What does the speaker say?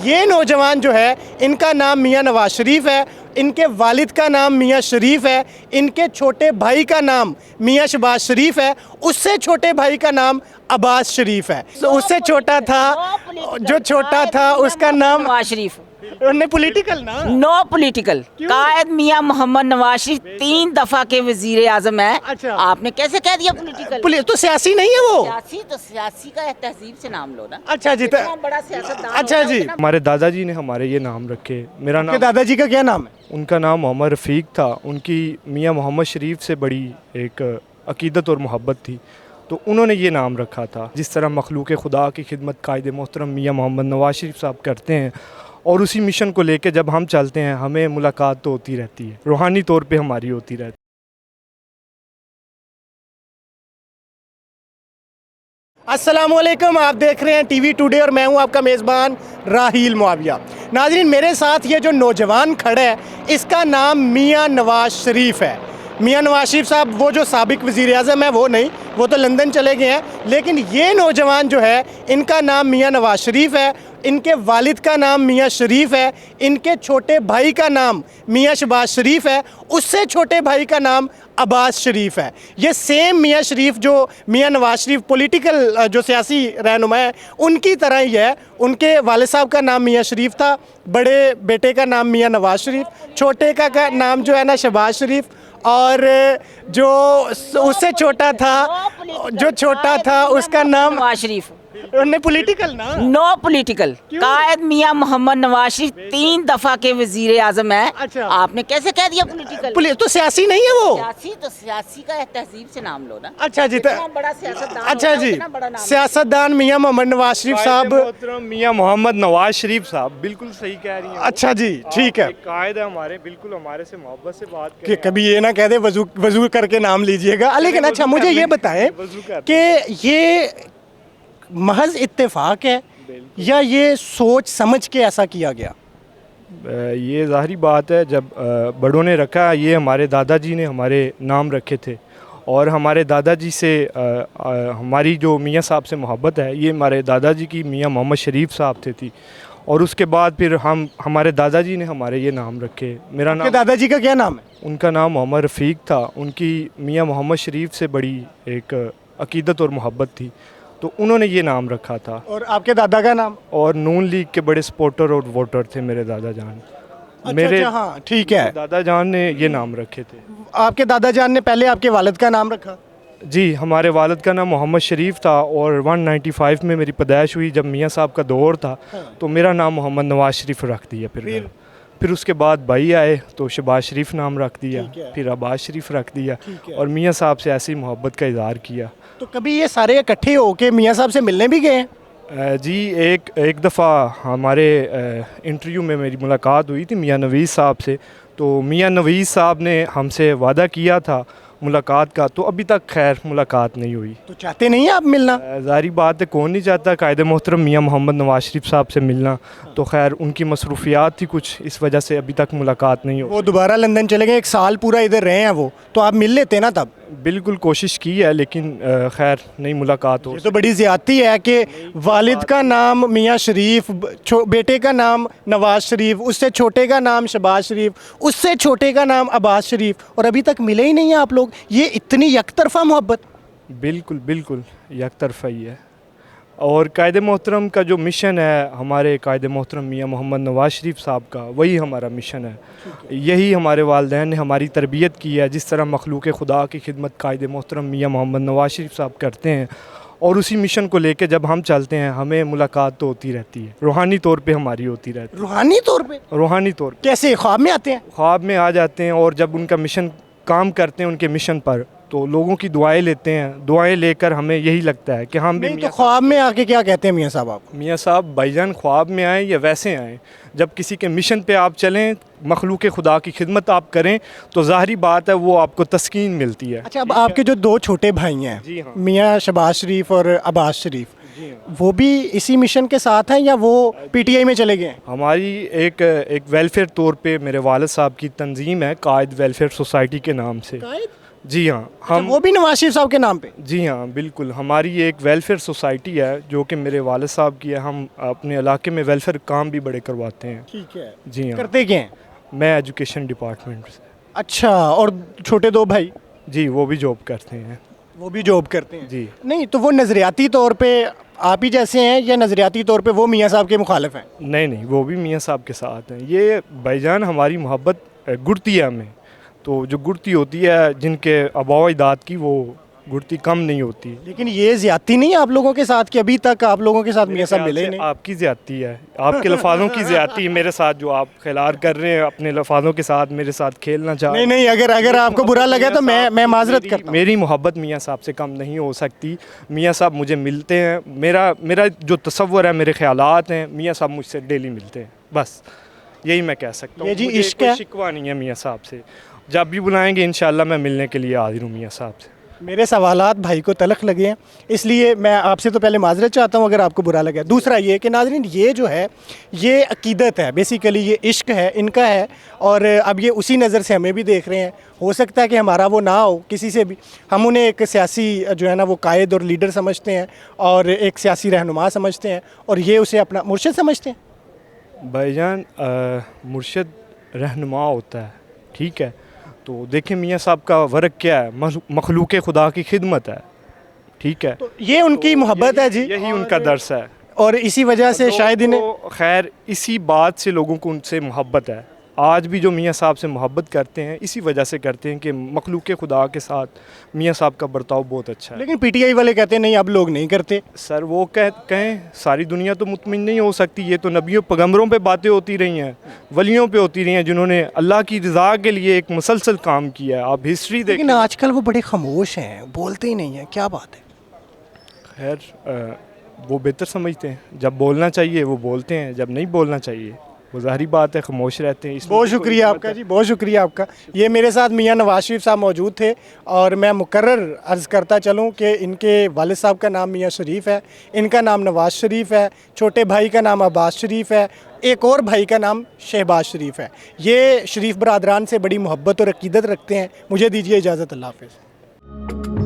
ये नौजवान जो है इनका नाम मियां नवाज शरीफ है, इनके वालिद का नाम मियां शरीफ है, इनके छोटे भाई का नाम मियां शहबाज शरीफ है, उससे छोटे भाई का नाम अब्बास शरीफ है। तो उससे छोटा था, जो छोटा था उसका नाम नवाज शरीफ। उन्हें पॉलिटिकल ना, नो पॉलिटिकल। कायद मियां मोहम्मद नवाज शरीफ 3 दफा के वजीर आजम है। अच्छा। आपने कैसे कह दिया पॉलिटिकल? तो सियासी नहीं है वो। सियासी तो सियासी का तहजीब से नाम लो ना। अच्छा जी, इतना बड़ा सियासतदान अच्छा होता है, जी। उतना हमारे दादाजी ने हमारे ये नाम रखे। मेरा आपके नाम, दादाजी का क्या नाम है? उनका नाम मोहम्मद रफ़ीक था। उनकी मियां मोहम्मद शरीफ से बड़ी एक अकीदत और मोहब्बत थी, तो उन्होंने ये नाम रखा था। जिस तरह मखलूक खुदा की खिदमत कायद मोहतरम मियां मोहम्मद नवाज शरीफ साहब करते हैं, और उसी मिशन को लेकर जब हम चलते हैं हमें मुलाकात तो होती रहती है, रूहानी तौर पे हमारी होती रहती है। अस्सलामुअलैकुम, आप देख रहे हैं टीवी टुडे और मैं हूं आपका मेज़बान राहील मुआविया। नाज़रीन, मेरे साथ ये जो नौजवान खड़ा है इसका नाम मियां नवाज शरीफ है। मियां नवाज शरीफ साहब वो जो साबिक वज़ीर आज़म है वो नहीं, वो तो लंदन चले गए हैं, लेकिन ये नौजवान जो है इनका नाम मियां नवाज शरीफ है, इनके वालिद का नाम मियां शरीफ है, इनके छोटे भाई का नाम मियां शहबाज शरीफ है, उससे छोटे भाई का नाम अब्बास शरीफ है। ये सेम मियां शरीफ जो मियां नवाज शरीफ पॉलिटिकल जो सियासी रहनुमा है उनकी तरह ही है। उनके वालिद साहब का नाम मियां शरीफ था, बड़े बेटे का नाम मियां नवाज शरीफ, छोटे का नाम जो है ना शहबाज शरीफ, और जो उससे छोटा था, जो छोटा था उसका नाम नवाज शरीफ। उन्हें पॉलिटिकल ना, नो पॉलिटिकल। कायद मियां मोहम्मद नवाज शरीफ 3 दफा के वजीर आजम है। अच्छा। आपने कैसे कह दिया पॉलिटिकल? तो सियासी नहीं है वो। सियासी तो सियासी का तहजीब से नाम लो ना। अच्छा जी, इतना बड़ा सियासतदान अच्छा होता है, जी, उतना बड़ा नाम। सियासतदान मियां मोहम्मद नवाज शरीफ कायद साहब। मोहतरम मियां मोहम्मद नवाज शरीफ साहब बिल्कुल सही कह रही हैं। अच्छा जी, ठीक है। एक कायद है हमारे, बिल्कुल हमारे से मोहब्बत से बात कि करें। कभी ये ना कह दे वजू वजू करके नाम लीजिएगा। लेकिन अच्छा वज़ू मुझे कर ये लें, बताएं वज़ू कर कि ये महज इत्तेफाक है या ये सोच समझ के ऐसा किया गया? ये ज़ाहिरी बात है, जब बड़ों ने रखा, ये हमारे दादाजी ने हमारे नाम रखे थे, और हमारे दादाजी से हमारी जो मियाँ साहब से मोहब्बत है, ये हमारे दादाजी की मियाँ मोहम्मद शरीफ साहब थे थी, और उसके बाद फिर हमारे दादाजी ने हमारे ये नाम रखे। मेरा आपके नाम, दादाजी का क्या नाम है? उनका नाम मोहम्मद रफ़ीक था। उनकी मियाँ मोहम्मद शरीफ से बड़ी एक अकीदत और मोहब्बत थी, तो उन्होंने ये नाम रखा था। और आपके दादा का नाम? और नून लीग के बड़े सपोर्टर और वोटर थे मेरे दादा जान। अच्छा, हाँ ठीक है। दादा जान ने ये नाम रखे थे। आपके दादा जान ने पहले आपके वालिद का नाम रखा? जी, हमारे वालिद का नाम मोहम्मद शरीफ था, और 195 में मेरी पैदाइश हुई, जब मियाँ साहब का दौर था, तो मेरा नाम मोहम्मद नवाज शरीफ रख दिया। फिर उसके बाद भाई आए तो शहबाज शरीफ नाम रख दिया, फिर अब्बास शरीफ रख दिया, और मियाँ साहब से ऐसी मोहब्बत का इज़हार किया। तो कभी ये सारे इकट्ठे होके मियाँ साहब से मिलने भी गए हैं? जी, एक दफ़ा हमारे इंटरव्यू में मेरी मुलाकात हुई थी मियाँ नवीज़ साहब से, तो मियाँ नवीज़ साहब ने हमसे वादा किया था मुलाकात का, तो अभी तक खैर मुलाकात नहीं हुई। तो चाहते नहीं हैं आप मिलना? ज़ाहिर बात है, कौन नहीं चाहता कायदे मोहतरम मियाँ मोहम्मद नवाज शरीफ साहब से मिलना, तो खैर उनकी मसरूफियात थी कुछ, इस वजह से अभी तक मुलाकात नहीं हुई। वो दोबारा लंदन चले गए, 1 साल पूरा इधर रहे हैं वो, तो आप मिल लेते ना तब। बिल्कुल कोशिश की है, लेकिन खैर नहीं मुलाकात हो। ये तो बड़ी ज़्यादती है कि वालिद का नाम मियाँ शरीफ, बेटे का नाम नवाज शरीफ, उससे छोटे का नाम शहबाज शरीफ, उससे छोटे का नाम अब्बास शरीफ, और अभी तक मिले ही नहीं हैं आप लोग। ये इतनी यकतरफा मोहब्बत। बिल्कुल बिल्कुल एक तरफा ही है, और कायदे मोहतरम का जो मिशन है, हमारे कायदे मोहतरम मियाँ मोहम्मद नवाज शरीफ साहब का, वही हमारा मिशन है। यही हमारे वालिदैन ने हमारी तरबियत की है, जिस तरह मखलूक खुदा की खिदमत कायदे मोहतरम मियाँ मोहम्मद नवाज शरीफ साहब करते हैं, और उसी मिशन को लेकर जब हम चलते हैं हमें मुलाकात तो होती रहती है, रूहानी तौर पे हमारी होती रहती है। रूहानी तौर पे? रूहानी तौर पे कैसे? ख्वाब में आते हैं? ख्वाब में आ जाते हैं, और जब उनका मिशन काम करते हैं उनके मिशन पर, तो लोगों की दुआएं लेते हैं। दुआएं लेकर हमें यही लगता है कि हम भी नहीं, तो ख्वाब में आके क्या कहते हैं मियाँ साहब आपको? मियाँ साहब भाईजान ख्वाब में आए या वैसे आए, जब किसी के मिशन पे आप चलें, मखलूक खुदा की खिदमत आप करें, तो ज़ाहिरी बात है वो आपको तस्कीन मिलती है। अच्छा, अब आपके जो 2 छोटे भाई हैं, जी हाँ। मियाँ शहबाज शरीफ और अब्बास शरीफ, वो भी इसी मिशन के साथ हैं या वो पीटीआई में चले गए हैं? हमारी एक वेलफेयर तौर पे मेरे वालिद साहब की तंजीम है, कायद वेलफेयर सोसाइटी के नाम से। जी हाँ, हम वो भी नवाज शरीफ साहब के नाम पे? जी हाँ, बिल्कुल। हमारी एक वेलफेयर सोसाइटी है जो कि मेरे वालिद साहब की है। हम अपने इलाके में वेलफेयर काम भी बड़े करवाते हैं। ठीक है। जी हाँ। करते क्या हैं? मैं एजुकेशन डिपार्टमेंट से। अच्छा, और छोटे दो भाई? जी, वो भी जॉब करते हैं। वो भी जॉब करते हैं? जी। नहीं तो वो नज़रियाती तौर पे आप ही जैसे हैं या नज़रियाती तौर पे वो मियाँ साहब के मुखालिफ हैं? नहीं नहीं, वो भी मियाँ साहब के साथ हैं। ये भाईजान हमारी मोहब्बत गुड़ती है हमें। तो जो गुड़ती होती है जिनके आबा अजदाद की, वो गुड़ती कम नहीं होती। लेकिन ये ज़्यादती नहीं है आप लोगों के साथ कि अभी तक आप लोगों के साथ मियाँ साहब मिले ही नहीं? आपकी ज़्यादती है, आपके लफाजों की ज़्यादती है मेरे साथ, जो आप खिलार कर रहे हैं अपने लफाजों के साथ, मेरे साथ खेलना चाह रहे नहीं हैं। नहीं, अगर आपको बुरा लगा तो मैं माजरत करता हूँ। मेरी मोहब्बत मियाँ साहब से कम नहीं हो सकती। मियाँ साहब मुझे मिलते हैं, मेरा जो तसव्वुर है, मेरे ख्यालात हैं, मियाँ साहब मुझसे डेली मिलते हैं। बस यही मैं कह सकता हूँ। ये जी मुझे इश्क कोई है। शिकवा नहीं है मियाँ साहब से। जब भी बुलाएंगे इंशाल्लाह मैं मिलने के लिए हाजिर हूँ मियाँ साहब से। मेरे सवालात भाई को तलख लगे हैं, इसलिए मैं आपसे तो पहले माजरत चाहता हूँ अगर आपको बुरा लगा। दूसरा ये कि नाज़रीन, ये जो है ये अकीदत है, बेसिकली ये इश्क है, इनका है, और अब ये उसी नज़र से हमें भी देख रहे हैं। हो सकता है कि हमारा वो ना हो किसी से भी, हम उन्हें एक सियासी जो है ना वो कायद और लीडर समझते हैं और एक सियासी रहनुमा समझते हैं, और ये उसे अपना मुर्शिद समझते हैं। भाईजान, मुर्शिद रहनुमा होता है, ठीक है। तो देखें मियाँ साहब का वर्क क्या है, मखलूक खुदा की खिदमत है, ठीक है। तो ये उनकी मोहब्बत है जी, यही उनका दर्स है। और इसी वजह से शायद इन्हें तो खैर इसी बात से लोगों को उनसे मोहब्बत है। आज भी जो मियाँ साहब से मोहब्बत करते हैं इसी वजह से करते हैं कि मखलूक खुदा के साथ मियाँ साहब का बर्ताव बहुत अच्छा है। लेकिन पीटीआई वाले कहते हैं नहीं, अब लोग नहीं करते। सर वो कहें, सारी दुनिया तो मुतमिन नहीं हो सकती। ये तो नबियों पैगंबरों पे बातें होती रही हैं, वलियों पे होती रही हैं, जिन्होंने अल्लाह की रज़ा के लिए एक मुसलसल काम किया है। आप हिस्ट्री देखें। लेकिन आजकल वो बड़े खामोश हैं, बोलते ही नहीं हैं, क्या बात है? खैर वो बेहतर समझते हैं, जब बोलना चाहिए वो बोलते हैं, जब नहीं बोलना चाहिए वो ज़ाहिरी बात है खामोश रहते हैं। इसमें बहुत कोई शुक्रिया हिकमत आपका है। जी, बहुत शुक्रिया आपका। ये मेरे साथ मियाँ नवाज शरीफ साहब मौजूद थे, और मैं मुकर्रर अर्ज़ करता चलूँ कि इनके वालिद साहब का नाम मियाँ शरीफ है, इनका नाम नवाज शरीफ है, छोटे भाई का नाम अब्बास शरीफ है, एक और भाई का नाम शहबाज शरीफ है। ये शरीफ बरादरान से बड़ी मोहब्बत और अकीदत रखते हैं। मुझे दीजिए इजाज़त, अल्लाह हाफ़िज़।